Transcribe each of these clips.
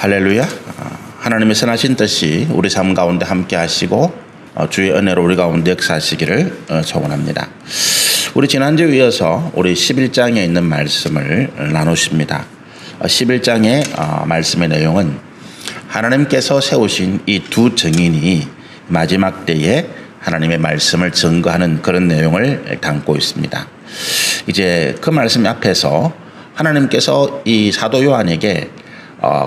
할렐루야. 하나님의 선하신 뜻이 우리 삶 가운데 함께 하시고 주의 은혜로 우리 가운데 역사하시기를 소원합니다. 우리 지난주에 이어서 우리 11장에 있는 말씀을 나누십니다. 11장의 말씀의 내용은 하나님께서 세우신 이 두 증인이 마지막 때에 하나님의 말씀을 증거하는 그런 내용을 담고 있습니다. 이제 그 말씀 앞에서 하나님께서 이 사도 요한에게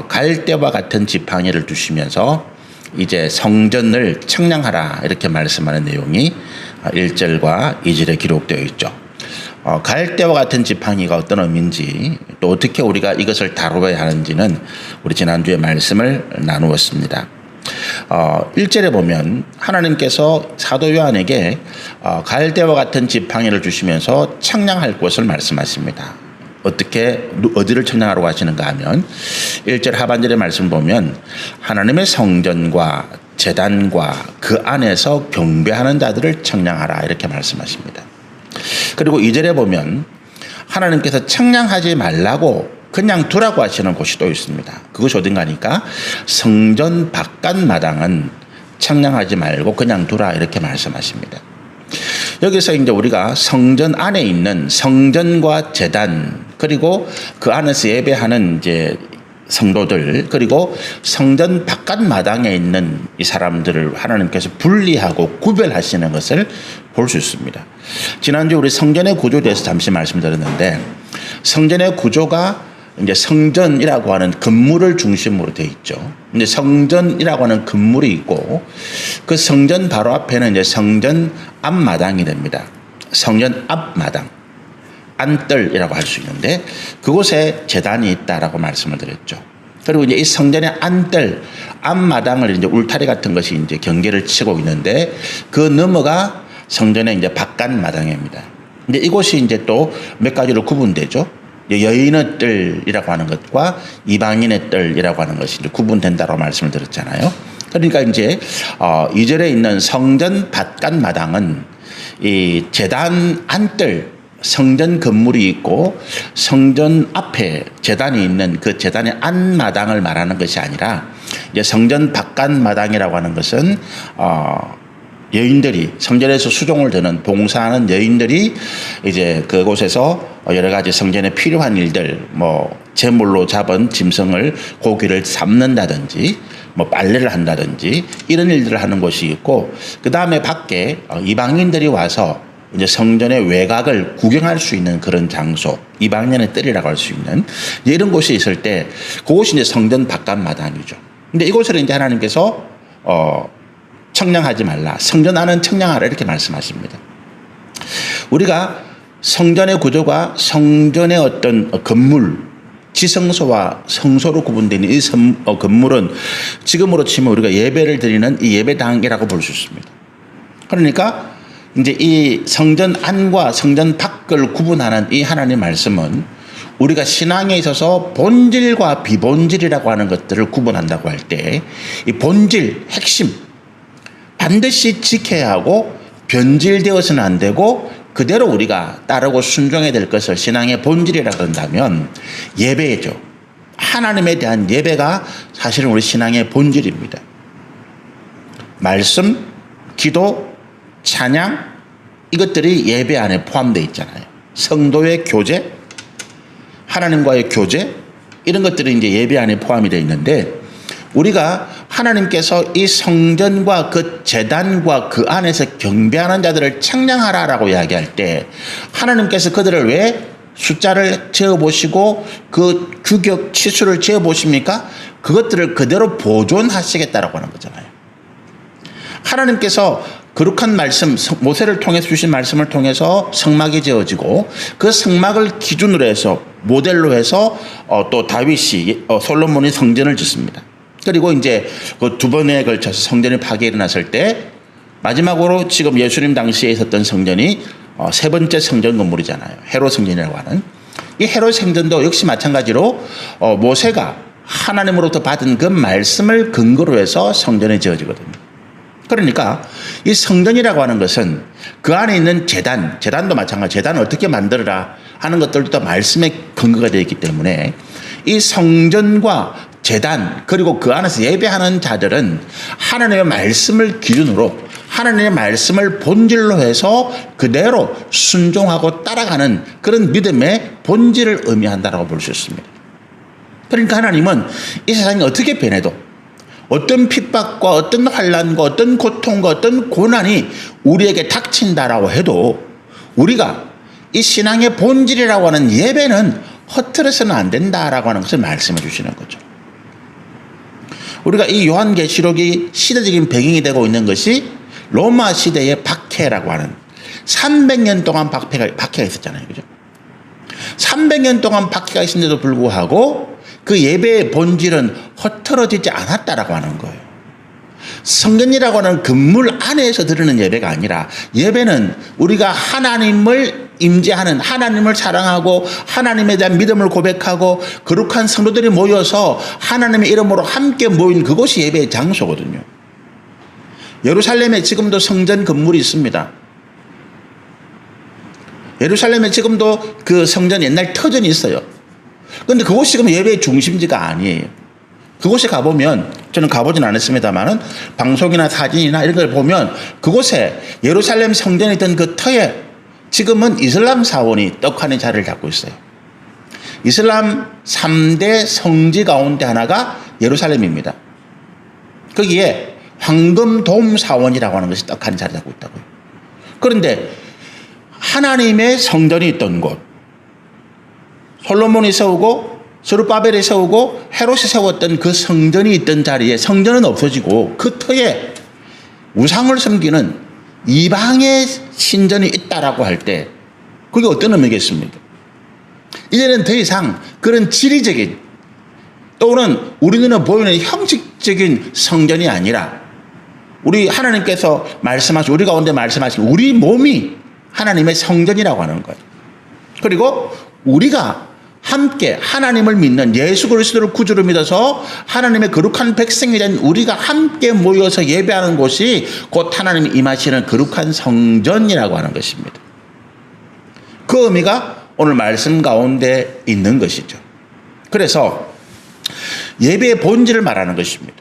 갈대와 같은 지팡이를 주시면서 이제 성전을 청량하라 이렇게 말씀하는 내용이 1절과 2절에 기록되어 있죠. 갈대와 같은 지팡이가 어떤 의미인지 또 어떻게 우리가 이것을 다루어야 하는지는 우리 지난주에 말씀을 나누었습니다. 1절에 보면 하나님께서 사도 요한에게 갈대와 같은 지팡이를 주시면서 청량할 것을 말씀하십니다. 어떻게 어디를 청량하라고 하시는가 하면 1절 하반절의 말씀을 보면 하나님의 성전과 제단과 그 안에서 경배하는 자들을 청량하라 이렇게 말씀하십니다. 그리고 2절에 보면 하나님께서 청량하지 말라고 그냥 두라고 하시는 곳이 또 있습니다. 그것이 어딘가니까 성전 바깥 마당은 청량하지 말고 그냥 두라 이렇게 말씀하십니다. 여기서 이제 우리가 성전 안에 있는 성전과 제단 그리고 그 안에서 예배하는 이제 성도들 그리고 성전 바깥 마당에 있는 이 사람들을 하나님께서 분리하고 구별하시는 것을 볼 수 있습니다. 지난주 우리 성전의 구조에 대해서 잠시 말씀드렸는데 성전의 구조가 이제 성전이라고 하는 건물을 중심으로 되어 있죠. 근데 성전이라고 하는 건물이 있고 그 성전 바로 앞에는 이제 성전 앞마당이 됩니다. 성전 앞마당. 안뜰이라고 할 수 있는데 그곳에 제단이 있다라고 말씀을 드렸죠. 그리고 이제 이 성전의 안뜰, 앞마당을 이제 울타리 같은 것이 이제 경계를 치고 있는데 그 너머가 성전의 이제 바깥 마당입니다. 근데 이곳이 이제 또 몇 가지로 구분되죠. 여인의 뜰이라고 하는 것과 이방인의 뜰이라고 하는 것이 이제 구분된다고 말씀을 드렸잖아요. 그러니까 이제 2절에 있는 성전 바깥 마당은 이 제단 안뜰 성전 건물이 있고 성전 앞에 제단이 있는 그 제단의 안마당을 말하는 것이 아니라 이제 성전 바깥 마당이라고 하는 것은 여인들이 성전에서 수종을 드는 봉사하는 여인들이 이제 그곳에서 여러 가지 성전에 필요한 일들 뭐 제물로 잡은 짐승을 고기를 삶는다든지 뭐 빨래를 한다든지 이런 일들을 하는 곳이 있고 그 다음에 밖에 이방인들이 와서 이제 성전의 외곽을 구경할 수 있는 그런 장소, 이방인의 뜰이라고 할 수 있는 이런 곳이 있을 때 그곳이 이제 성전 바깥 마당이죠. 근데 이곳을 이제 하나님께서 청량하지 말라, 성전 안은 청량하라 이렇게 말씀하십니다. 우리가 성전의 구조가 성전의 어떤 건물, 지성소와 성소로 구분되는 이 건물은 지금으로 치면 우리가 예배를 드리는 이 예배당이라고 볼 수 있습니다. 그러니까 이제 이 성전 안과 성전 밖을 구분하는 이 하나님의 말씀은 우리가 신앙에 있어서 본질과 비본질이라고 하는 것들을 구분한다고 할 때 이 본질, 핵심 반드시 지켜야 하고 변질되어서는 안 되고 그대로 우리가 따르고 순종해야 될 것을 신앙의 본질이라고 한다면 예배죠. 하나님에 대한 예배가 사실은 우리 신앙의 본질입니다. 말씀, 기도, 찬양 이것들이 예배 안에 포함되어 있잖아요. 성도의 교제, 하나님과의 교제 이런 것들이 이제 예배 안에 포함이 되어 있는데 우리가 하나님께서 이 성전과 그 제단과 그 안에서 경배하는 자들을 청량하라라고 이야기할 때 하나님께서 그들을 왜 숫자를 재어보시고 그 규격 치수를 재어보십니까? 그것들을 그대로 보존하시겠다라고 하는 거잖아요. 하나님께서 거룩한 말씀, 모세를 통해서 주신 말씀을 통해서 성막이 지어지고 그 성막을 기준으로 해서 모델로 해서 또 다윗이 솔로몬이 성전을 짓습니다. 그리고 이제 그 두 번에 걸쳐서 성전의 파괴가 일어났을 때 마지막으로 지금 예수님 당시에 있었던 성전이 세 번째 성전 건물이잖아요. 헤롯 성전이라고 하는 이 헤롯 성전도 역시 마찬가지로 모세가 하나님으로부터 받은 그 말씀을 근거로 해서 성전이 지어지거든요. 그러니까 이 성전이라고 하는 것은 그 안에 있는 제단도 마찬가지, 제단을 어떻게 만들어라 하는 것들도 말씀의 근거가 되어 있기 때문에 이 성전과 제단 그리고 그 안에서 예배하는 자들은 하나님의 말씀을 기준으로 하나님의 말씀을 본질로 해서 그대로 순종하고 따라가는 그런 믿음의 본질을 의미한다라고 볼 수 있습니다. 그러니까 하나님은 이 세상이 어떻게 변해도 어떤 핍박과 어떤 환난과 어떤 고통과 어떤 고난이 우리에게 닥친다라고 해도 우리가 이 신앙의 본질이라고 하는 예배는 허투루서는 안 된다라고 하는 것을 말씀해 주시는 거죠. 우리가 이 요한계시록이 시대적인 배경이 되고 있는 것이 로마 시대의 박해라고 하는 300년 동안 박해가 있었잖아요. 그죠? 300년 동안 박해가 있었는데도 불구하고 그 예배의 본질은 허털어지지 않았다라고 하는 거예요. 성전이라고 하는 건물 안에서 드리는 예배가 아니라 예배는 우리가 하나님을 임재하는 하나님을 사랑하고 하나님에 대한 믿음을 고백하고 거룩한 성도들이 모여서 하나님의 이름으로 함께 모인 그곳이 예배의 장소거든요. 예루살렘에 지금도 성전 건물이 있습니다. 예루살렘에 지금도 그 성전 옛날 터전이 있어요. 그런데 그곳이 지금 예배의 중심지가 아니에요. 그곳에 가보면 저는 가보진 않았습니다만은 방송이나 사진이나 이런 걸 보면 그곳에 예루살렘 성전에 있던 그 터에 지금은 이슬람 사원이 떡하니 자리를 잡고 있어요. 이슬람 3대 성지 가운데 하나가 예루살렘입니다. 거기에 황금돔 사원이라고 하는 것이 떡하니 자리 잡고 있다고요. 그런데 하나님의 성전이 있던 곳, 솔로몬이 세우고 스룹바벨이 세우고 헤롯이 세웠던 그 성전이 있던 자리에 성전은 없어지고 그 터에 우상을 섬기는 이방의 신전이 있다라고 할 때 그게 어떤 의미겠습니까? 이제는 더 이상 그런 지리적인 또는 우리 눈에 보이는 형식적인 성전이 아니라 우리 하나님께서 말씀하신 우리 가운데 말씀하신 우리 몸이 하나님의 성전이라고 하는 거예요. 그리고 우리가 함께 하나님을 믿는 예수 그리스도를 구주로 믿어서 하나님의 거룩한 백성이 된 우리가 함께 모여서 예배하는 곳이 곧 하나님이 임하시는 거룩한 성전이라고 하는 것입니다. 그 의미가 오늘 말씀 가운데 있는 것이죠. 그래서 예배의 본질을 말하는 것입니다.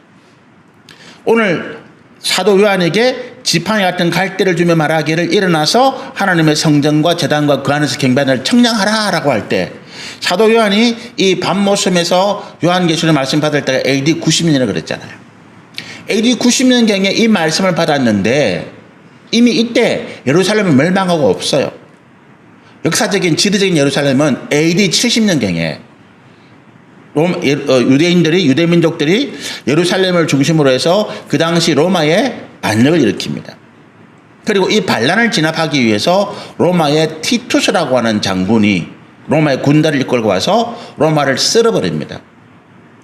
오늘 사도 요한에게 지팡이 같은 갈대를 주며 말하기를 일어나서 하나님의 성전과 제단과 그 안에서 경배하는 청량하라라고 할 때 사도 요한이 이 밤모섬에서 요한계시록 말씀 받을 때가 AD 90년이라고 그랬잖아요. AD 90년경에 이 말씀을 받았는데 이미 이때 예루살렘은 멸망하고 없어요. 역사적인 지리적인 예루살렘은 AD 70년경에 유대인들이 유대민족들이 예루살렘을 중심으로 해서 그 당시 로마의 반역을 일으킵니다. 그리고 이 반란을 진압하기 위해서 로마의 티투스라고 하는 장군이 로마의 군대를 이끌고 와서 로마를 쓸어버립니다.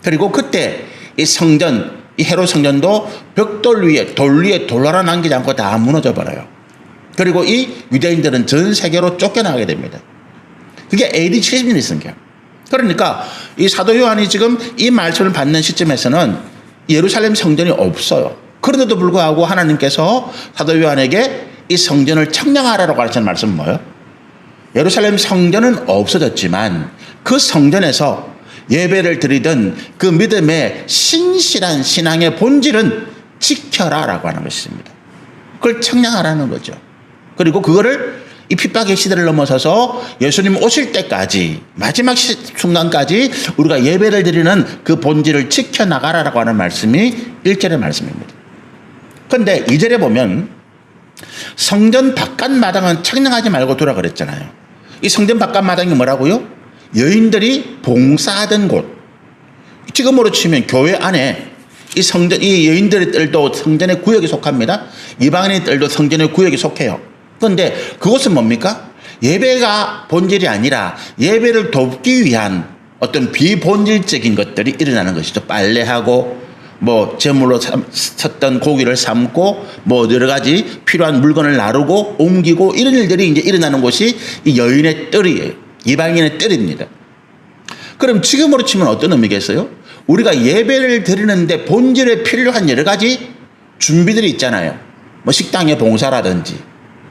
그리고 그때 이 성전, 이 헤롯 성전도 벽돌 위에 돌 위에 돌 하나 남기지 않고 다 무너져 버려요. 그리고 이 유대인들은 전 세계로 쫓겨나게 됩니다. 그게 AD 70년이 있으니까. 그러니까 이 사도 요한이 지금 이 말씀을 받는 시점에서는 예루살렘 성전이 없어요. 그런데도 불구하고 하나님께서 사도 요한에게 이 성전을 청량하라고 가르치는 말씀은 뭐예요? 예루살렘 성전은 없어졌지만 그 성전에서 예배를 드리던 그 믿음의 신실한 신앙의 본질은 지켜라라고 하는 것입니다. 그걸 청량하라는 거죠. 그리고 그거를 이 핍박의 시대를 넘어서서 예수님 오실 때까지 마지막 순간까지 우리가 예배를 드리는 그 본질을 지켜나가라라고 하는 말씀이 1절의 말씀입니다. 그런데 2절에 보면 성전 바깥마당은 청량하지 말고 두라 그랬잖아요. 이 성전 바깥마당이 뭐라고요? 여인들이 봉사하던 곳. 지금으로 치면 교회 안에 이 성전, 이 여인들의 뜰도 성전의 구역에 속합니다. 이방인의 뜰도 성전의 구역에 속해요. 그런데 그것은 뭡니까? 예배가 본질이 아니라 예배를 돕기 위한 어떤 비본질적인 것들이 일어나는 것이죠. 빨래하고 뭐 제물로 섰던 고기를 삶고 뭐 여러 가지 필요한 물건을 나르고 옮기고 이런 일들이 이제 일어나는 곳이 이 여인의 뜰이에요. 이방인의 뜰입니다. 그럼 지금으로 치면 어떤 의미겠어요? 우리가 예배를 드리는데 본질에 필요한 여러 가지 준비들이 있잖아요. 뭐 식당의 봉사라든지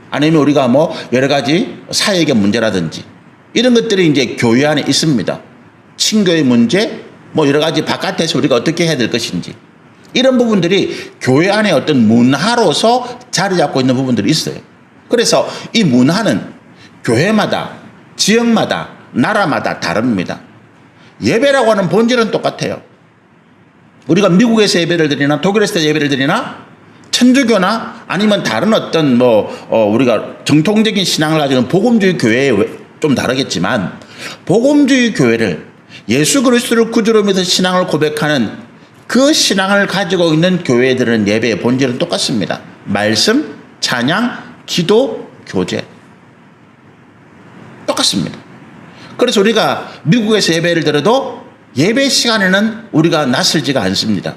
아니면 우리가 뭐 여러 가지 사회의 문제라든지 이런 것들이 이제 교회 안에 있습니다. 친교의 문제, 뭐 여러 가지 바깥에서 우리가 어떻게 해야 될 것인지 이런 부분들이 교회 안에 어떤 문화로서 자리 잡고 있는 부분들이 있어요. 그래서 이 문화는 교회마다 지역마다 나라마다 다릅니다. 예배라고 하는 본질은 똑같아요. 우리가 미국에서 예배를 드리나 독일에서 예배를 드리나 천주교나 아니면 다른 어떤 우리가 정통적인 신앙을 가지고 있는 복음주의 교회에 좀 다르겠지만 복음주의 교회를 예수 그리스도를 구주로 믿어 신앙을 고백하는 그 신앙을 가지고 있는 교회들은 예배의 본질은 똑같습니다. 말씀, 찬양, 기도, 교제 똑같습니다. 그래서 우리가 미국에서 예배를 들어도 예배 시간에는 우리가 낯설지가 않습니다.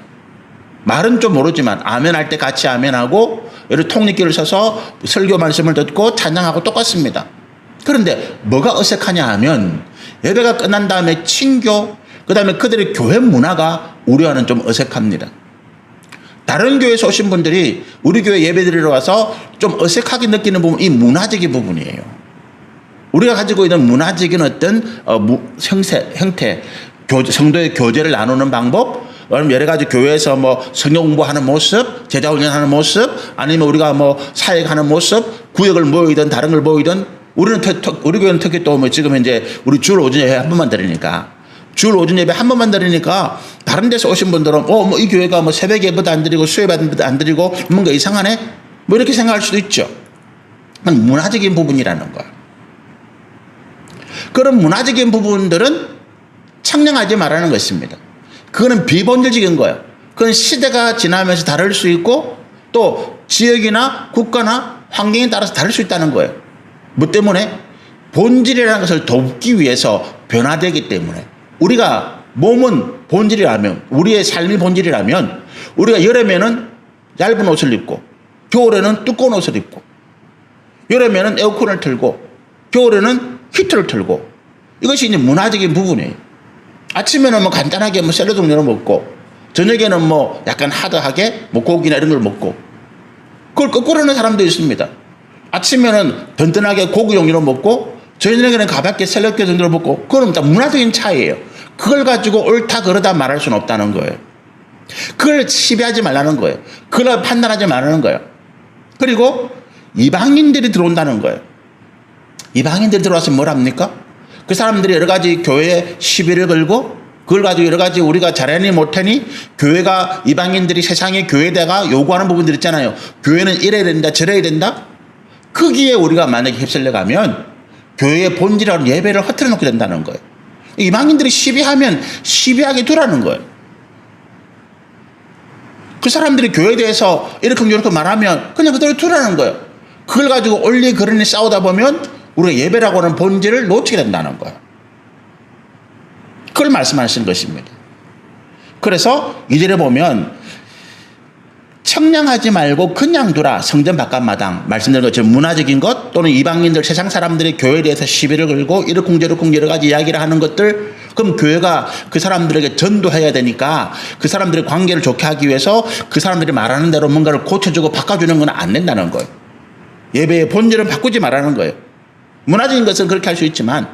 말은 좀 모르지만 아멘할 때 같이 아멘하고 여러 통립기를 서서 설교 말씀을 듣고 찬양하고 똑같습니다. 그런데 뭐가 어색하냐 하면 예배가 끝난 다음에 친교 그다음에 그들의 교회 문화가 우리와는 좀 어색합니다. 다른 교회에서 오신 분들이 우리 교회 예배 드리러 와서 좀 어색하게 느끼는 부분 이 문화적인 부분이에요. 우리가 가지고 있는 문화적인 어떤 형태 성도의 교제를 나누는 방법 여러 가지 교회에서 성경 공부하는 모습, 제자 훈련하는 모습, 아니면 우리가 사역하는 모습, 구역을 모이든 다른 걸 모이든 우리 교회는 특히 또 지금 이제 우리 주일 오전 예배 한 번만 드리니까 주일 오전 예배 한 번만 드리니까 다른 데서 오신 분들은 이 교회가 새벽 예배도 안 드리고 수요일 예배도 안 드리고 뭔가 이상하네 이렇게 생각할 수도 있죠. 문화적인 부분이라는 거야. 그런 문화적인 부분들은 청량하지 말라는 것입니다. 그거는 비본질적인 거예요. 그건 시대가 지나면서 다를 수 있고 또 지역이나 국가나 환경에 따라서 다를 수 있다는 거예요. 뭐 때문에? 본질이라는 것을 돕기 위해서 변화되기 때문에 우리가 몸은 본질이라면 우리의 삶이 본질이라면 우리가 여름에는 얇은 옷을 입고 겨울에는 두꺼운 옷을 입고 여름에는 에어컨을 틀고 겨울에는 히터를 틀고 이것이 이제 문화적인 부분이에요. 아침에는 간단하게 샐러드 종류를 먹고 저녁에는 약간 하드하게 고기나 이런 걸 먹고 그걸 거꾸로 하는 사람도 있습니다. 아침에는 든든하게 고기 종류를 먹고 저녁에는 가볍게 샐러드 정도를 먹고 그건 다 문화적인 차이예요. 그걸 가지고 옳다 그러다 말할 수는 없다는 거예요. 그걸 시비하지 말라는 거예요. 그걸 판단하지 말라는 거예요. 그리고 이방인들이 들어온다는 거예요. 이방인들이 들어와서 뭘 합니까? 그 사람들이 여러 가지 교회에 시비를 걸고 그걸 가지고 여러 가지 우리가 잘하니 못하니 교회가 이방인들이 세상의 교회다가 요구하는 부분들 있잖아요. 교회는 이래야 된다 저래야 된다. 거기에 우리가 만약에 휩쓸려 가면 교회의 본질이라는 예배를 허틀어 놓게 된다는 거예요. 이방인들이 시비하면 시비하게 두라는 거예요. 그 사람들이 교회에 대해서 이렇게 저렇게 말하면 그냥 그대로 두라는 거예요. 그걸 가지고 올리 그러니 싸우다 보면 우리가 예배라고 하는 본질을 놓치게 된다는 거예요. 그걸 말씀하시는 것입니다. 그래서 이절에 보면 청량하지 말고 그냥 두라. 성전 바깥마당 말씀드린 것처럼 문화적인 것 또는 이방인들 세상 사람들이 교회에 대해서 시비를 걸고 이러쿵저러쿵 여러 가지 이야기를 하는 것들 그럼 교회가 그 사람들에게 전도해야 되니까 그 사람들의 관계를 좋게 하기 위해서 그 사람들이 말하는 대로 뭔가를 고쳐주고 바꿔주는 건 안 된다는 거예요. 예배의 본질은 바꾸지 말라는 거예요. 문화적인 것은 그렇게 할 수 있지만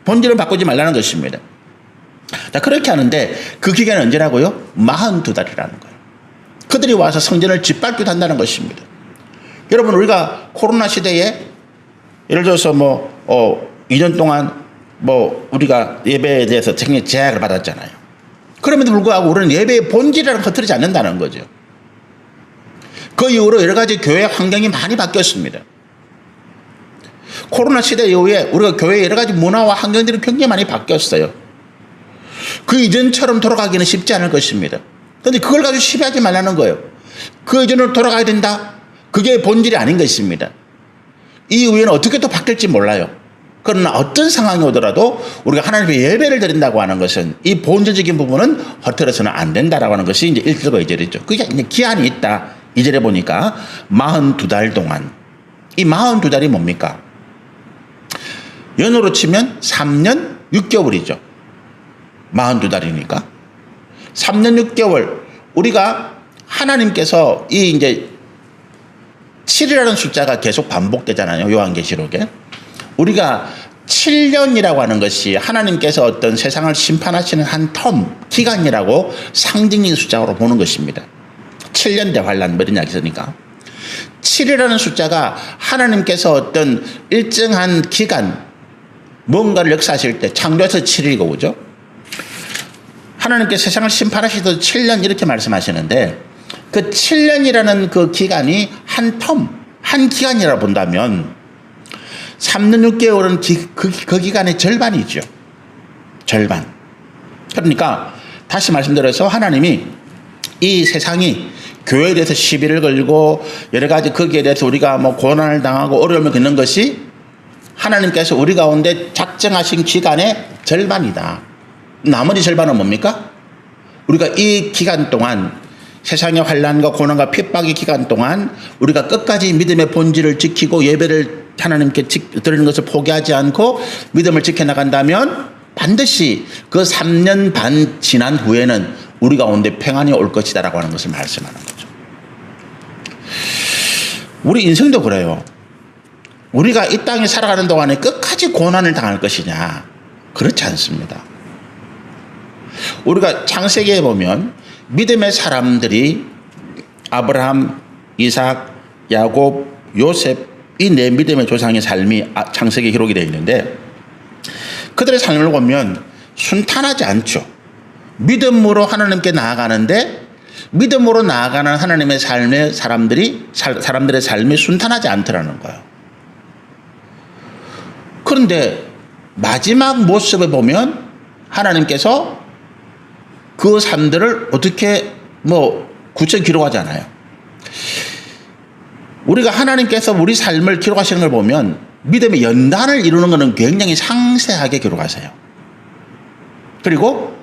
본질은 바꾸지 말라는 것입니다. 자, 그렇게 하는데 그 기간은 언제라고요? 42달이라는 거예요. 그들이 와서 성전을 짓밟기도 한다는 것입니다. 여러분 우리가 코로나 시대에 예를 들어서 2년 동안 우리가 예배에 대해서 제약을 받았잖아요. 그럼에도 불구하고 우리는 예배의 본질이라는 걸 흐트리지 않는다는 거죠. 그 이후로 여러 가지 교회 환경이 많이 바뀌었습니다. 코로나 시대 이후에 우리가 교회의 여러 가지 문화와 환경들이 굉장히 많이 바뀌었어요. 그 이전처럼 돌아가기는 쉽지 않을 것입니다. 그런데 그걸 가지고 시비하지 말라는 거예요. 그 이전으로 돌아가야 된다. 그게 본질이 아닌 것입니다. 이 이후에는 어떻게 또 바뀔지 몰라요. 그러나 어떤 상황이 오더라도 우리가 하나님의 예배를 드린다고 하는 것은 이 본질적인 부분은 허틀어서는 안 된다라고 하는 것이 이제 1절과 2절이죠. 그게 이제 기한이 있다. 2절에 보니까 42달 동안. 이 42달이 뭡니까? 연으로 치면 3년 6개월이죠. 42달이니까. 3년 6개월. 우리가 하나님께서 이 이제 7이라는 숫자가 계속 반복되잖아요. 요한계시록에. 우리가 7년이라고 하는 것이 하나님께서 어떤 세상을 심판하시는 한 기간이라고 상징적인 숫자로 보는 것입니다. 7년 대환란 뭐 이런 이야기 있으니까 7이라는 숫자가 하나님께서 어떤 일정한 기간 뭔가를 역사하실 때 창조에서 7일이고 그죠? 하나님께서 세상을 심판하시던 7년 이렇게 말씀하시는데 그 7년이라는 그 기간이 한 기간이라 본다면 3년 6개월은 그 기간의 절반이죠. 절반. 그러니까 다시 말씀드려서 하나님이 이 세상이 교회에 대해서 시비를 걸고 여러 가지 거기에 대해서 우리가 뭐 고난을 당하고 어려움을 겪는 것이 하나님께서 우리 가운데 작정하신 기간의 절반이다. 나머지 절반은 뭡니까? 우리가 이 기간 동안 세상의 환난과 고난과 핍박의 기간 동안 우리가 끝까지 믿음의 본질을 지키고 예배를 하나님께 드리는 것을 포기하지 않고 믿음을 지켜나간다면 반드시 그 3년 반 지난 후에는 우리 가운데 평안이 올 것이다라고 하는 것을 말씀하는 거죠. 우리 인생도 그래요. 우리가 이 땅에 살아가는 동안에 끝까지 고난을 당할 것이냐? 그렇지 않습니다. 우리가 창세기에 보면 믿음의 사람들이 아브라함, 이삭, 야곱, 요셉 이 네 믿음의 조상의 삶이 창세기에 기록이 되어 있는데 그들의 삶을 보면 순탄하지 않죠. 믿음으로 하나님께 나아가는데 믿음으로 나아가는 하나님의 삶의 사람들의 삶이 순탄하지 않더라는 거예요. 그런데 마지막 모습을 보면 하나님께서 그 삶들을 어떻게 구체적으로 기록하지 않아요. 우리가 하나님께서 우리 삶을 기록하시는 걸 보면 믿음의 연단을 이루는 것은 굉장히 상세하게 기록하세요. 그리고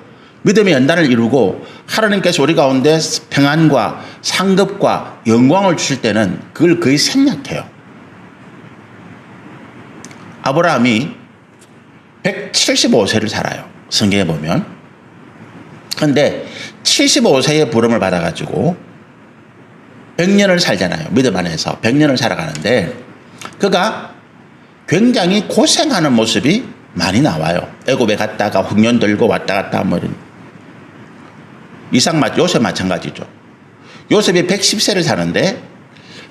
믿음의 연단을 이루고 하나님께서 우리 가운데 평안과 상급과 영광을 주실 때는 그걸 거의 생략해요. 아브라함이 175세를 살아요. 성경에 보면. 그런데 75세의 부름을 받아가지고 100년을 살잖아요. 믿음 안에서 100년을 살아가는데 그가 굉장히 고생하는 모습이 많이 나와요. 애굽에 갔다가 흉년 들고 왔다 갔다 뭐 이런. 요셉 마찬가지죠. 요셉이 110세를 사는데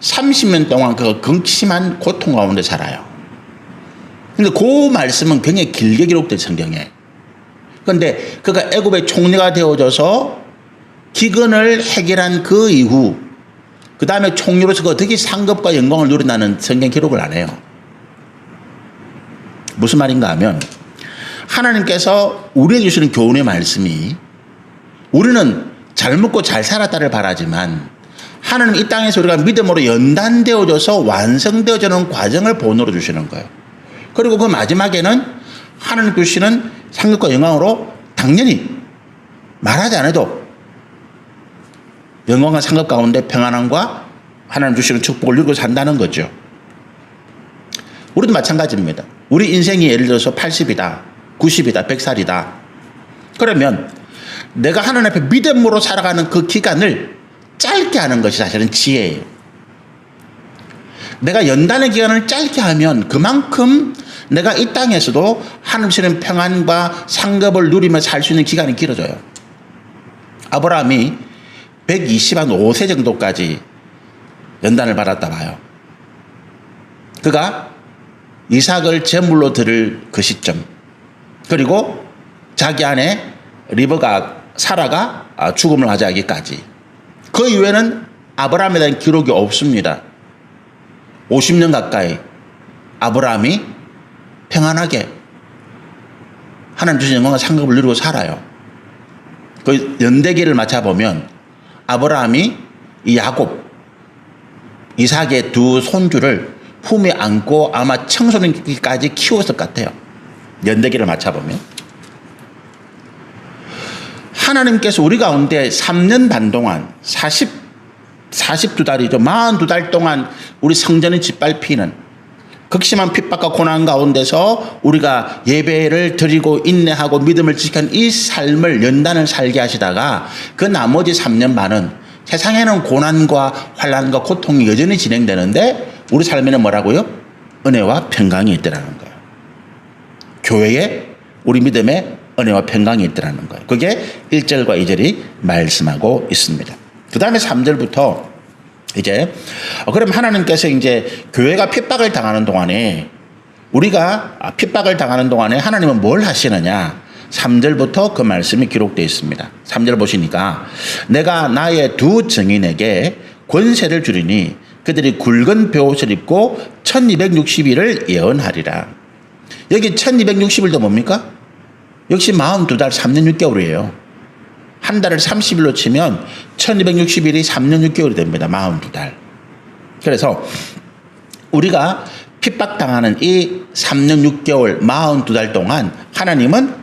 30년 동안 그 극심한 고통 가운데 살아요. 근데 그 말씀은 굉장히 길게 기록된 성경에. 그런데 그가 애굽의 총리가 되어져서 기근을 해결한 그 이후 그 다음에 총리로서 어떻게 상급과 영광을 누린다는 성경 기록을 안 해요. 무슨 말인가 하면 하나님께서 우리에게 주시는 교훈의 말씀이 우리는 잘 먹고 잘 살았다를 바라지만 하나님 이 땅에서 우리가 믿음으로 연단되어져서 완성되어지는 과정을 본으로 주시는 거예요. 그리고 그 마지막에는 하나님 주시는 상급과 영광으로 당연히 말하지 않아도 영광과 상급 가운데 평안함과 하나님 주시는 축복을 누리고 산다는 거죠. 우리도 마찬가지입니다. 우리 인생이 예를 들어서 80이다, 90이다, 100살이다. 그러면 내가 하나님 앞에 믿음으로 살아가는 그 기간을 짧게 하는 것이 사실은 지혜예요. 내가 연단의 기간을 짧게 하면 그만큼 내가 이 땅에서도 하나님 주시는 평안과 상급을 누리며 살 수 있는 기간이 길어져요. 아브라함이 125세 정도까지 연단을 받았다 봐요. 그가 이삭을 제물로 드릴 그 시점, 그리고 자기 아내 사라가 죽음을 맞이하기까지, 그 이후에는 아브라함에 대한 기록이 없습니다. 50년 가까이 아브라함이 평안하게 하나님 주신 영광과 상급을 누리고 살아요. 그 연대기를 맞춰보면 아브라함이 이 야곱, 이삭의 두 손주를 품에 안고 아마 청소년기까지 키웠을 것 같아요. 연대기를 맞춰보면. 하나님께서 우리 가운데 3년 반 동안 42달이죠. 42달 동안 우리 성전을 짓밟히는 극심한 핍박과 고난 가운데서 우리가 예배를 드리고 인내하고 믿음을 지키는 이 삶을 연단을 살게 하시다가 그 나머지 3년 반은 세상에는 고난과 환난과 고통이 여전히 진행되는데 우리 삶에는 뭐라고요? 은혜와 평강이 있더라는 거예요. 교회에 우리 믿음의 은혜와 평강이 있더라는 거예요. 그게 1절과 2절이 말씀하고 있습니다. 그 다음에 3절부터 이제 그럼 하나님께서 이제 교회가 핍박을 당하는 동안에 우리가 핍박을 당하는 동안에 하나님은 뭘 하시느냐? 3절부터 그 말씀이 기록되어 있습니다. 3절 보시니까 내가 나의 두 증인에게 권세를 주리니 그들이 굵은 베옷을 입고 1260일을 예언하리라. 여기 1260일도 뭡니까? 역시 42달 3년 6개월이에요. 한 달을 30일로 치면 1260일이 3년 6개월이 됩니다. 42달. 그래서 우리가 핍박당하는 이 3년 6개월 42달 동안 하나님은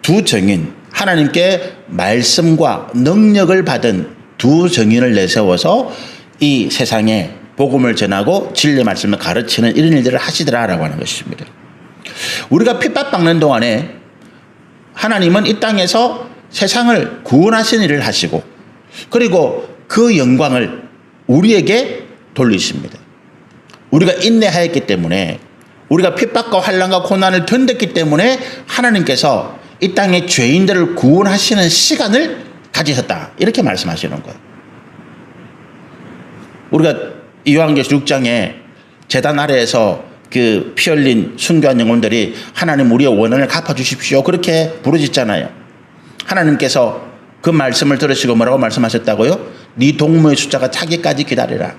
두 증인, 하나님께 말씀과 능력을 받은 두 증인을 내세워서 이 세상에 복음을 전하고 진리의 말씀을 가르치는 이런 일들을 하시더라라고 하는 것입니다. 우리가 핍박받는 동안에 하나님은 이 땅에서 세상을 구원하시는 일을 하시고 그리고 그 영광을 우리에게 돌리십니다. 우리가 인내하였기 때문에 우리가 핍박과 환난과 고난을 견뎠기 때문에 하나님께서 이 땅의 죄인들을 구원하시는 시간을 가지셨다. 이렇게 말씀하시는 거예요. 우리가 요한계시록 6장에 제단 아래에서 그 피 흘린 순교한 영혼들이 하나님 우리의 원한을 갚아주십시오. 그렇게 부르짖잖아요. 하나님께서 그 말씀을 들으시고 뭐라고 말씀하셨다고요? 네 동무의 숫자가 차기까지 기다리라.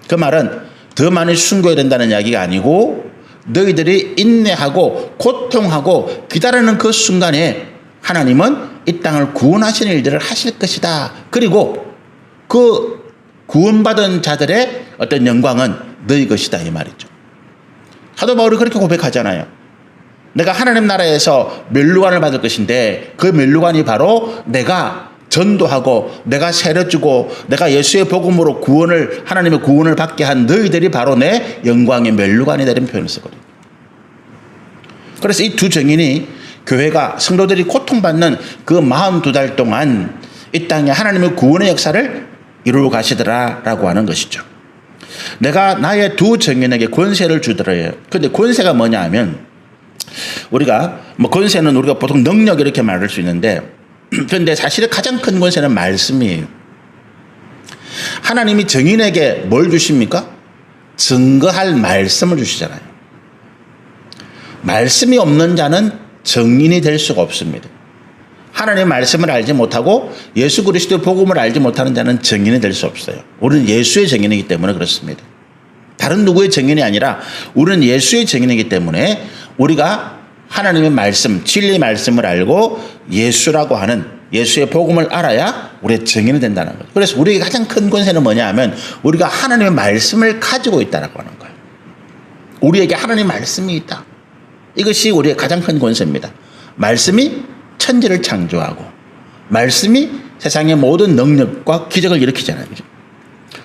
그 말은 더 많이 순교해야 된다는 이야기가 아니고 너희들이 인내하고 고통하고 기다리는 그 순간에 하나님은 이 땅을 구원하시는 일들을 하실 것이다. 그리고 그 구원받은 자들의 어떤 영광은 너희 것이다 이 말이죠. 사도 바울이 그렇게 고백하잖아요. 내가 하나님 나라에서 멸류관을 받을 것인데 그 멸류관이 바로 내가 전도하고 내가 세례주고 내가 예수의 복음으로 구원을 하나님의 구원을 받게 한 너희들이 바로 내 영광의 멸류관이다 이런 표현을 쓰거든요. 그래서 이 두 증인이 교회가 성도들이 고통받는 그 42달 동안 이 땅에 하나님의 구원의 역사를 이루어 가시더라라고 하는 것이죠. 내가 나의 두 증인에게 권세를 주더래요. 그런데 권세가 뭐냐 하면 우리가 뭐 권세는 우리가 보통 능력 이렇게 말할 수 있는데 그런데 사실 가장 큰 권세는 말씀이에요. 하나님이 증인에게 뭘 주십니까? 증거할 말씀을 주시잖아요. 말씀이 없는 자는 증인이 될 수가 없습니다. 하나님의 말씀을 알지 못하고 예수 그리스도의 복음을 알지 못하는 자는 증인이 될 수 없어요. 우리는 예수의 증인이기 때문에 그렇습니다. 다른 누구의 증인이 아니라 우리는 예수의 증인이기 때문에 우리가 하나님의 말씀, 진리의 말씀을 알고 예수라고 하는 예수의 복음을 알아야 우리의 증인이 된다는 거예요. 그래서 우리에게 가장 큰 권세는 뭐냐 하면 우리가 하나님의 말씀을 가지고 있다라고 하는 거예요. 우리에게 하나님의 말씀이 있다. 이것이 우리의 가장 큰 권세입니다. 말씀이 천지를 창조하고 말씀이 세상의 모든 능력과 기적을 일으키잖아요.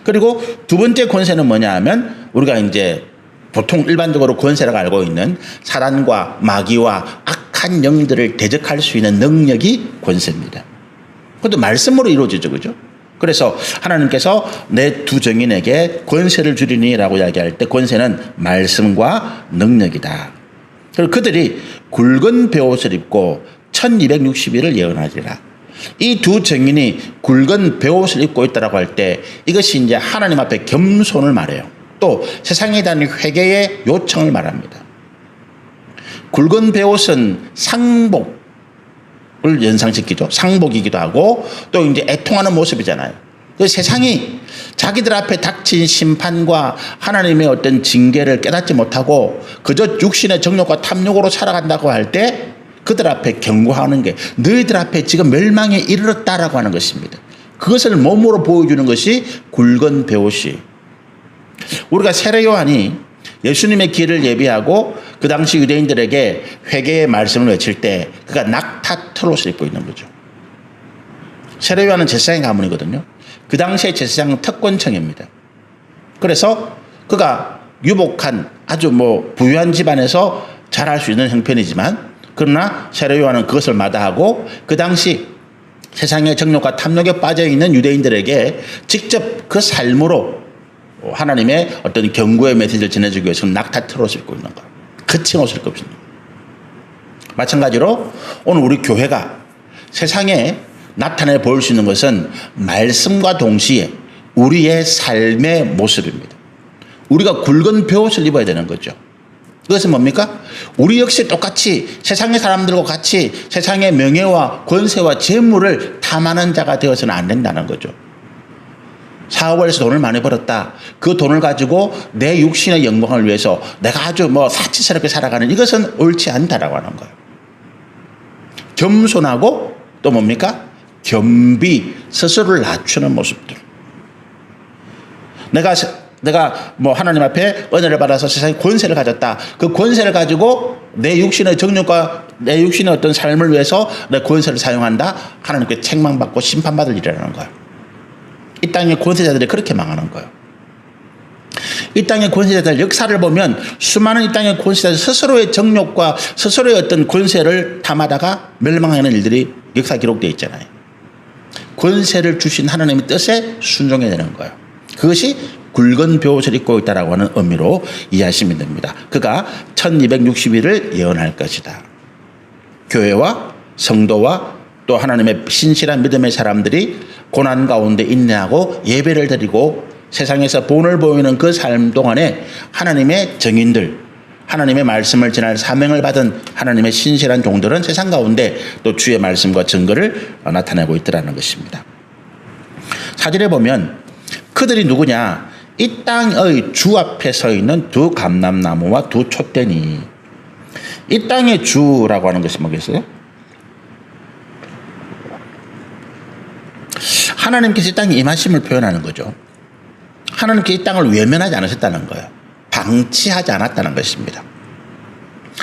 그리고 두 번째 권세는 뭐냐 하면 우리가 이제 보통 일반적으로 권세라고 알고 있는 사단과 마귀와 악한 영들을 대적할 수 있는 능력이 권세입니다. 그것도 말씀으로 이루어지죠. 그죠? 그래서 하나님께서 내 두 증인에게 권세를 주리니 라고 이야기할 때 권세는 말씀과 능력이다. 그리고 그들이 굵은 베옷을 입고 1260일을 예언하리라. 이 두 증인이 굵은 베옷을 입고 있다라고 할 때 이것이 이제 하나님 앞에 겸손을 말해요. 또 세상에 대한 회개의 요청을 말합니다. 굵은 베옷은 상복을 연상시키죠. 상복이기도 하고 또 이제 애통하는 모습이잖아요. 그 세상이 자기들 앞에 닥친 심판과 하나님의 어떤 징계를 깨닫지 못하고 그저 육신의 정욕과 탐욕으로 살아간다고 할 때 그들 앞에 경고하는 게 너희들 앞에 지금 멸망에 이르렀다라고 하는 것입니다. 그것을 몸으로 보여주는 것이 굵은 베옷이. 우리가 세례 요한이 예수님의 길을 예비하고 그 당시 유대인들에게 회개의 말씀을 외칠 때 그가 낙타 트롯을 입고 있는 거죠. 세례 요한은 제사장의 가문이거든요. 그 당시의 제사장은 특권층입니다. 그래서 그가 유복한 아주 부유한 집안에서 자랄 수 있는 형편이지만 그러나 세례 요한은 그것을 마다하고 그 당시 세상의 정욕과 탐욕에 빠져있는 유대인들에게 직접 그 삶으로 하나님의 어떤 경고의 메시지를 전해주기 위해서 낙타 트롯을 입고 있는 거예요. 거친 옷을 입고 있습니다. 마찬가지로 오늘 우리 교회가 세상에 나타내 보일 수 있는 것은 말씀과 동시에 우리의 삶의 모습입니다. 우리가 굵은 벼옷을 입어야 되는 거죠. 그것은 뭡니까? 우리 역시 똑같이 세상의 사람들과 같이 세상의 명예와 권세와 재물을 탐하는 자가 되어서는 안 된다는 거죠. 사업을 해서 돈을 많이 벌었다. 그 돈을 가지고 내 육신의 영광을 위해서 내가 아주 사치스럽게 살아가는 이것은 옳지 않다라고 하는 거예요. 겸손하고 또 뭡니까? 겸비, 스스로를 낮추는 모습들. 내가 하나님 앞에 은혜를 받아서 세상에 권세를 가졌다. 그 권세를 가지고 내 육신의 정욕과 내 육신의 어떤 삶을 위해서 내 권세를 사용한다. 하나님께 책망받고 심판받을 일이라는 거예요. 이 땅의 권세자들이 그렇게 망하는 거예요. 이 땅의 권세자들 역사를 보면 수많은 이 땅의 권세자들 스스로의 정욕과 스스로의 어떤 권세를 탐하다가 멸망하는 일들이 역사 기록되어 있잖아요. 권세를 주신 하나님의 뜻에 순종해야 되는 거예요. 그것이 굵은 벼옷을 입고 있다라고 하는 의미로 이해하시면 됩니다. 그가 1260일을 예언할 것이다. 교회와 성도와 또 하나님의 신실한 믿음의 사람들이 고난 가운데 인내하고 예배를 드리고 세상에서 본을 보이는 그 삶 동안에 하나님의 증인들, 하나님의 말씀을 전할 사명을 받은 하나님의 신실한 종들은 세상 가운데 또 주의 말씀과 증거를 나타내고 있더라는 것입니다. 사절에 보면 그들이 누구냐? 이 땅의 주 앞에 서 있는 두 감람나무와 두 촛대니. 이 땅의 주라고 하는 것이 뭐겠어요? 하나님께서 이 땅에 임하심을 표현하는 거죠. 하나님께서 이 땅을 외면하지 않으셨다는 거예요. 방치하지 않았다는 것입니다.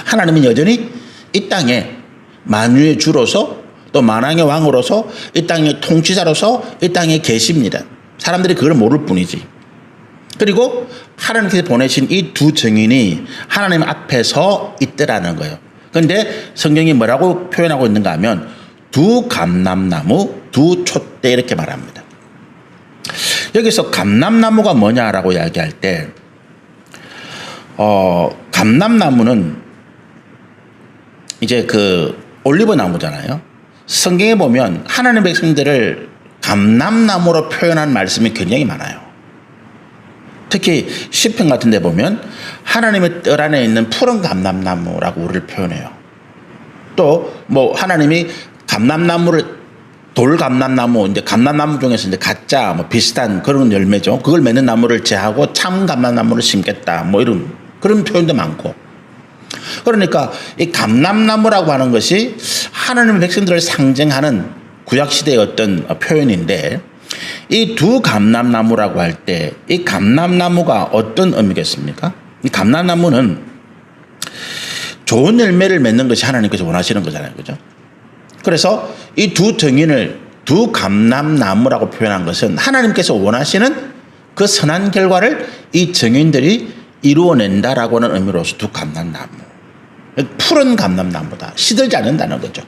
하나님은 여전히 이 땅에 만유의 주로서 또 만왕의 왕으로서 이 땅의 통치자로서 이 땅에 계십니다. 사람들이 그걸 모를 뿐이지. 그리고 하나님께서 보내신 이 두 증인이 하나님 앞에 서 있더라는 거예요. 그런데 성경이 뭐라고 표현하고 있는가 하면 두 감람나무, 두 촛대 이렇게 말합니다. 여기서 감람나무가 뭐냐라고 이야기할 때 감람나무는 이제 그 올리브 나무잖아요. 성경에 보면 하나님 백성들을 감람나무로 표현한 말씀이 굉장히 많아요. 특히 시편 같은 데 보면 하나님의 뜰 안에 있는 푸른 감람나무라고 우리를 표현해요. 또 하나님이 감람나무를 돌감람나무, 이제 감람나무 중에서 이제 가짜 비슷한 그런 열매죠. 그걸 맺는 나무를 제하고 참 감람나무를 심겠다. 이런 그런 표현도 많고. 그러니까 이 감람나무라고 하는 것이 하나님의 백성들을 상징하는 구약 시대의 어떤 표현인데 이 두 감람나무라고 할 때 이 감람나무가 어떤 의미겠습니까? 이 감람나무는 좋은 열매를 맺는 것이 하나님께서 원하시는 거잖아요. 그죠? 그래서 이 두 증인을 두 감람나무라고 표현한 것은 하나님께서 원하시는 그 선한 결과를 이 증인들이 이루어낸다라고 하는 의미로서 두 감람나무. 푸른 감람나무다. 시들지 않는다는 거죠.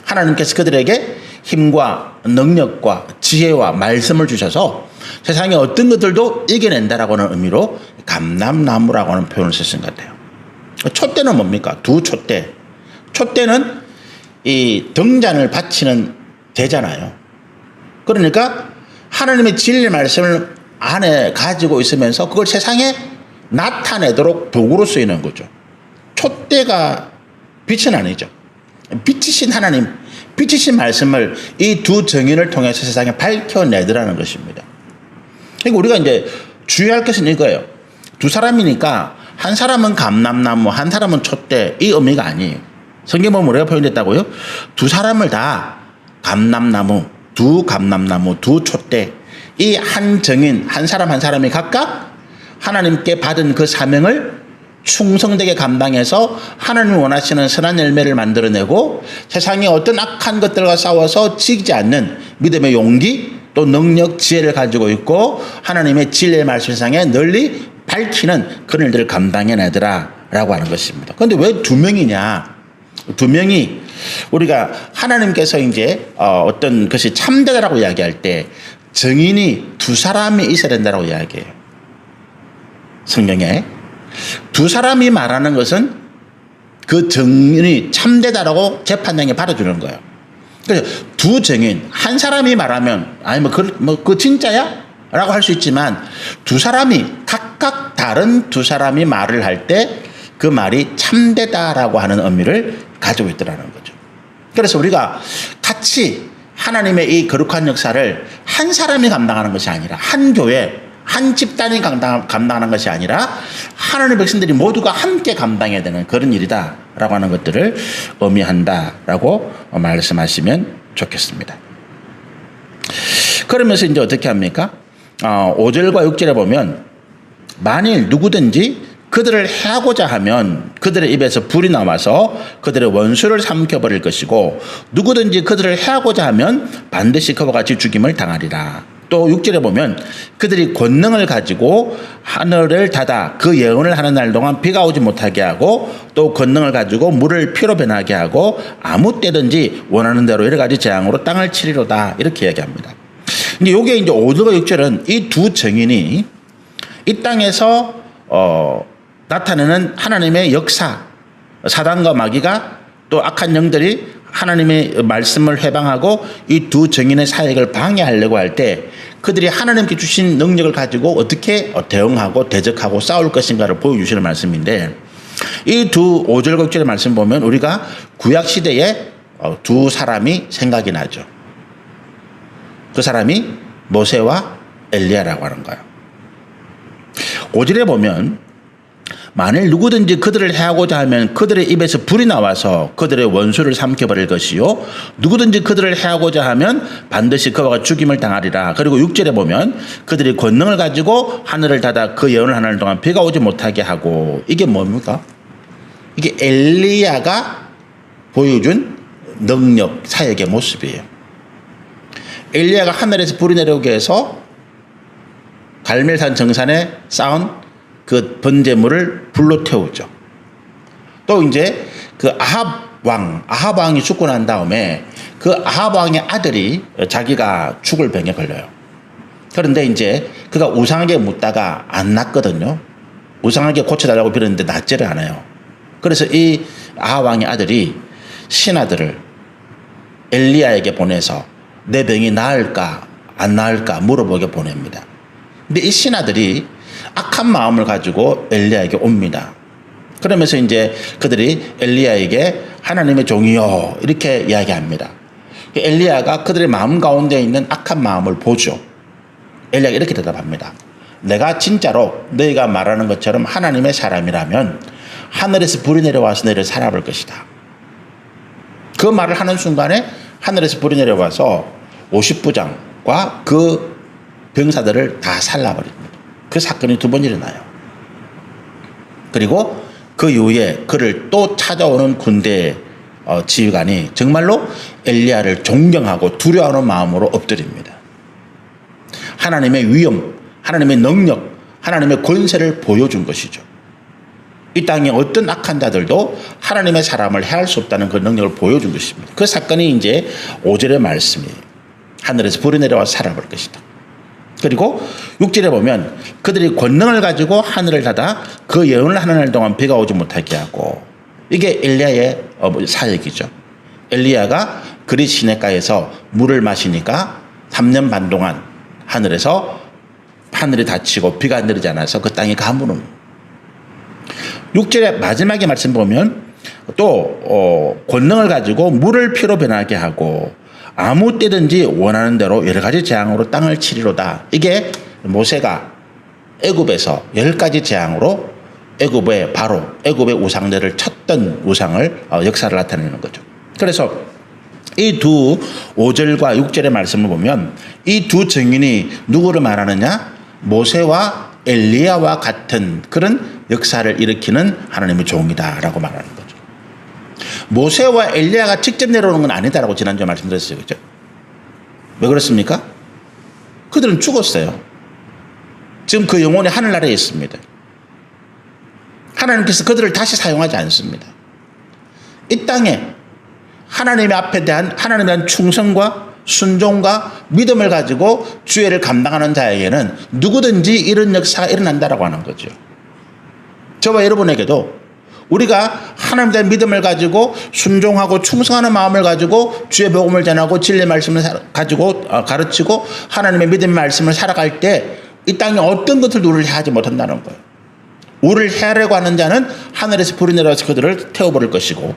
하나님께서 그들에게 힘과 능력과 지혜와 말씀을 주셔서 세상의 어떤 것들도 이겨낸다라고 하는 의미로 감람나무라고 하는 표현을 쓰신 것 같아요. 촛대는 뭡니까? 두 촛대. 촛대는 이 등잔을 바치는 대잖아요. 그러니까 하나님의 진리 말씀을 안에 가지고 있으면서 그걸 세상에 나타내도록 도구로 쓰이는 거죠. 촛대가 빛은 아니죠. 빛이신 하나님, 빛이신 말씀을 이 두 증인을 통해서 세상에 밝혀내더라는 것입니다. 그러니까 우리가 이제 주의할 것은 이거예요. 두 사람이니까 한 사람은 감람나무, 한 사람은 촛대, 이 의미가 아니에요. 성경 보면 뭐라고 표현됐다고요? 두 사람을 다 감람나무, 두 감람나무, 두 촛대, 이 한 증인, 한 사람 한 사람이 각각 하나님께 받은 그 사명을 충성되게 감당해서 하나님이 원하시는 선한 열매를 만들어내고 세상의 어떤 악한 것들과 싸워서 지지 않는 믿음의 용기 또 능력, 지혜를 가지고 있고 하나님의 진리의 말씀 세상에 널리 밝히는 그런 일들을 감당해내더라라고 하는 것입니다. 그런데 왜 두 명이냐? 두 명이 우리가 하나님께서 이제 어떤 것이 참되다라고 이야기할 때 증인이 두 사람이 있어야 된다라고 이야기해요. 성경에 두 사람이 말하는 것은 그 증인이 참되다라고 재판장에 받아주는 거예요. 그래서 두 증인, 한 사람이 말하면 아니 그 진짜야? 라고 할 수 있지만 두 사람이 각각 다른 두 사람이 말을 할 때 그 말이 참되다라고 하는 의미를 가지고 있더라는 거죠. 그래서 우리가 같이 하나님의 이 거룩한 역사를 한 사람이 감당하는 것이 아니라 한 교회, 한 집단이 감당하는 것이 아니라 하나님의 백성들이 모두가 함께 감당해야 되는 그런 일이다라고 하는 것들을 의미한다라고 말씀하시면 좋겠습니다. 그러면서 이제 어떻게 합니까? 5절과 6절에 보면 만일 누구든지 그들을 해하고자 하면 그들의 입에서 불이 나와서 그들의 원수를 삼켜버릴 것이고 누구든지 그들을 해하고자 하면 반드시 그와 같이 죽임을 당하리라. 또 6절에 보면 그들이 권능을 가지고 하늘을 닫아 그 예언을 하는 날 동안 비가 오지 못하게 하고 또 권능을 가지고 물을 피로 변하게 하고 아무 때든지 원하는 대로 여러 가지 재앙으로 땅을 치리로다. 이렇게 이야기합니다. 근데 요게 이제 5절과 6절은 이 두 증인이 이 땅에서 나타내는 하나님의 역사, 사단과 마귀가 또 악한 영들이 하나님의 말씀을 회방하고 이 두 증인의 사역을 방해하려고 할 때 그들이 하나님께 주신 능력을 가지고 어떻게 대응하고 대적하고 싸울 것인가를 보여주시는 말씀인데 이 두 5절과 6절의 말씀 보면 우리가 구약시대에 두 사람이 생각이 나죠. 그 사람이 모세와 엘리야라고 하는 거예요. 5절에 보면 만일 누구든지 그들을 해하고자 하면 그들의 입에서 불이 나와서 그들의 원수를 삼켜버릴 것이요 누구든지 그들을 해하고자 하면 반드시 그와 같이 죽임을 당하리라. 그리고 6절에 보면 그들이 권능을 가지고 하늘을 닫아 그 예언을 하는 동안 비가 오지 못하게 하고 이게 뭡니까? 이게 엘리야가 보여준 능력 사역의 모습이에요. 엘리야가 하늘에서 불이 내려오게 해서 갈멜산 정산에 쌓은 그 번제물을 불로 태우죠. 또 이제 그 아합 왕이 죽고 난 다음에 그 아합 왕의 아들이 자기가 죽을 병에 걸려요. 그런데 이제 그가 우상하게 묻다가 안 낫거든요. 우상하게 고쳐달라고 빌었는데 낫지를 않아요. 그래서 이 아합 왕의 아들이 신하들을 엘리야에게 보내서 내 병이 나을까 안 나을까 물어보게 보냅니다. 근데 이 신하들이 악한 마음을 가지고 엘리야에게 옵니다. 그러면서 이제 그들이 엘리야에게 하나님의 종이요 이렇게 이야기합니다. 엘리야가 그들의 마음 가운데 있는 악한 마음을 보죠. 엘리야가 이렇게 대답합니다. 내가 진짜로 너희가 말하는 것처럼 하나님의 사람이라면 하늘에서 불이 내려와서 너희를 살아볼 것이다. 그 말을 하는 순간에 하늘에서 불이 내려와서 50부장과 그 병사들을 다 살라버립니다. 그 사건이 두 번 일어나요. 그리고 그 이후에 그를 또 찾아오는 군대 지휘관이 정말로 엘리야를 존경하고 두려워하는 마음으로 엎드립니다. 하나님의 위엄, 하나님의 능력, 하나님의 권세를 보여준 것이죠. 이 땅에 어떤 악한 자들도 하나님의 사람을 해할 수 없다는 그 능력을 보여준 것입니다. 그 사건이 이제 5절의 말씀이에요. 하늘에서 불이 내려와 살아볼 것이다. 그리고 6절에 보면 그들이 권능을 가지고 하늘을 닫아 그 예언을 하는 날 동안 비가 오지 못하게 하고 이게 엘리야의 사역이죠. 엘리야가 그리 시냇가에서 물을 마시니까 3년 반 동안 하늘이 닫히고 비가 내리지 않아서 그 땅이 가물음. 6절의 마지막에 말씀 보면 또 권능을 가지고 물을 피로 변하게 하고 아무 때든지 원하는 대로 여러 가지 재앙으로 땅을 치리로다. 이게 모세가 애굽에서 10가지 재앙으로 애굽의 우상들을 쳤던 역사를 나타내는 거죠. 그래서 이 두 5절과 6절의 말씀을 보면 이 두 증인이 누구를 말하느냐? 모세와 엘리야와 같은 그런 역사를 일으키는 하나님의 종이다라고 말하는 거죠. 모세와 엘리야가 직접 내려오는 건 아니다라고 지난주에 말씀드렸어요. 그죠? 왜 그렇습니까? 그들은 죽었어요. 지금 그 영혼이 하늘나라에 있습니다. 하나님께서 그들을 다시 사용하지 않습니다. 이 땅에 하나님의 앞에 대한 하나님에 대한 충성과 순종과 믿음을 가지고 주의를 감당하는 자에게는 누구든지 이런 역사가 일어난다라고 하는 거죠. 저와 여러분에게도 우리가 하나님에 대한 믿음을 가지고 순종하고 충성하는 마음을 가지고 주의 복음을 전하고 진리의 말씀을 가지고 가르치고 하나님의 믿음의 말씀을 살아갈 때 이 땅에 어떤 것들도 우리를 해하지 못한다는 거예요. 우리를 해하려고 하는 자는 하늘에서 불이 내려와서 그들을 태워버릴 것이고,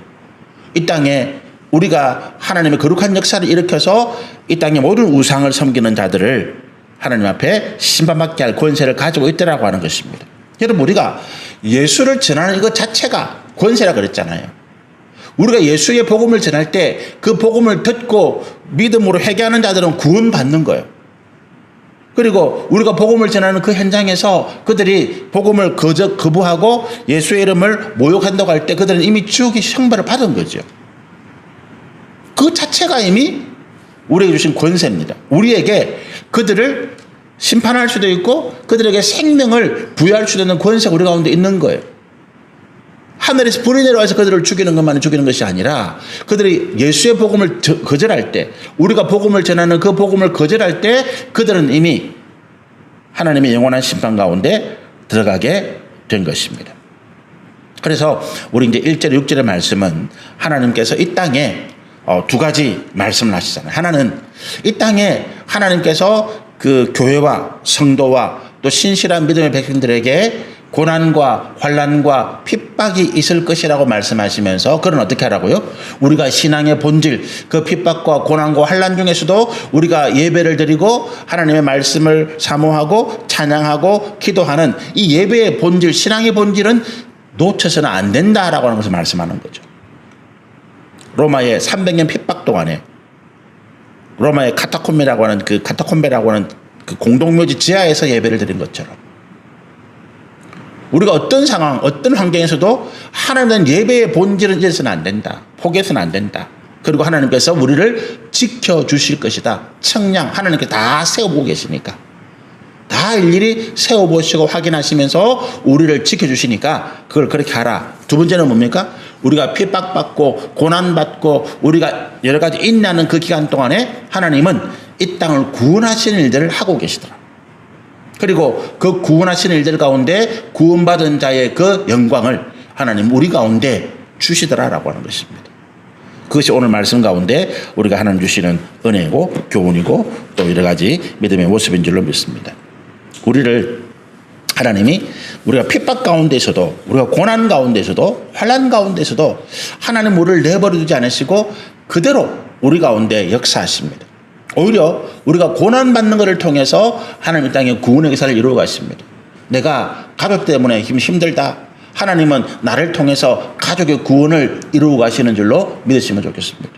이 땅에 우리가 하나님의 거룩한 역사를 일으켜서 이 땅의 모든 우상을 섬기는 자들을 하나님 앞에 심판받게 할 권세를 가지고 있더라고 하는 것입니다. 여러분, 우리가 예수를 전하는 이것 자체가 권세라 그랬잖아요. 우리가 예수의 복음을 전할 때 그 복음을 듣고 믿음으로 회개하는 자들은 구원받는 거예요. 그리고 우리가 복음을 전하는 그 현장에서 그들이 복음을 거부하고 예수의 이름을 모욕한다고 할 때 그들은 이미 지옥의 형벌을 받은 거죠. 그 자체가 이미 우리에게 주신 권세입니다. 우리에게 그들을 심판할 수도 있고 그들에게 생명을 부여할 수도 있는 권세가 우리 가운데 있는 거예요. 하늘에서 불이 내려와서 그들을 죽이는 것만이 죽이는 것이 아니라 그들이 예수의 복음을 거절할 때, 우리가 복음을 전하는 그 복음을 거절할 때 그들은 이미 하나님의 영원한 심판 가운데 들어가게 된 것입니다. 그래서 우리 이제 1절, 6절의 말씀은 하나님께서 이 땅에 두 가지 말씀을 하시잖아요. 하나는 이 땅에 하나님께서 그 교회와 성도와 또 신실한 믿음의 백성들에게 고난과 환난과 핍박이 있을 것이라고 말씀하시면서 그건 어떻게 하라고요? 우리가 신앙의 본질, 그 핍박과 고난과 환난 중에서도 우리가 예배를 드리고 하나님의 말씀을 사모하고 찬양하고 기도하는 이 예배의 본질, 신앙의 본질은 놓쳐서는 안 된다라고 하는 것을 말씀하는 거죠. 로마의 300년 핍박 동안에 로마의 카타콤베라고 하는 그 공동묘지 지하에서 예배를 드린 것처럼 우리가 어떤 상황, 어떤 환경에서도 하나님의 예배의 본질은 잊어서는 안 된다. 포기해서는 안 된다. 그리고 하나님께서 우리를 지켜주실 것이다. 청량, 하나님께 다 세워보고 계시니까. 다 일일이 세워보시고 확인하시면서 우리를 지켜주시니까 그걸 그렇게 하라. 두 번째는 뭡니까? 우리가 핍박받고 고난받고 우리가 여러 가지 인내하는 그 기간 동안에 하나님은 이 땅을 구원하시는 일들을 하고 계시더라. 그리고 그 구원하시는 일들 가운데 구원받은 자의 그 영광을 하나님 우리 가운데 주시더라라고 하는 것입니다. 그것이 오늘 말씀 가운데 우리가 하나님 주시는 은혜고 교훈이고 또 여러 가지 믿음의 모습인 줄로 믿습니다. 우리를 하나님이 우리가 핍박 가운데서도 우리가 고난 가운데서도 환난 가운데서도 하나님 우리를 내버려 두지 않으시고 그대로 우리 가운데 역사하십니다. 오히려 우리가 고난받는 것을 통해서 하나님 땅의 구원의 역사를 이루어 가십니다. 내가 가족 때문에 힘들다. 하나님은 나를 통해서 가족의 구원을 이루어 가시는 줄로 믿으시면 좋겠습니다.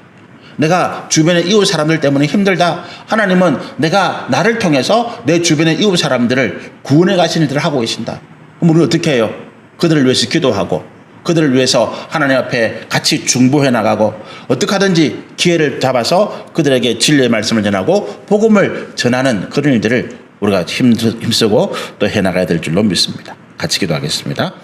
내가 주변의 이웃 사람들 때문에 힘들다. 하나님은 내가 나를 통해서 내 주변의 이웃 사람들을 구원해 가시는 일을 하고 계신다. 그럼 우리는 어떻게 해요? 그들을 위해서 기도하고 그들을 위해서 하나님 앞에 같이 중보해 나가고 어떻게 하든지 기회를 잡아서 그들에게 진리의 말씀을 전하고 복음을 전하는 그런 일들을 우리가 힘쓰고 또 해나가야 될 줄로 믿습니다. 같이 기도하겠습니다.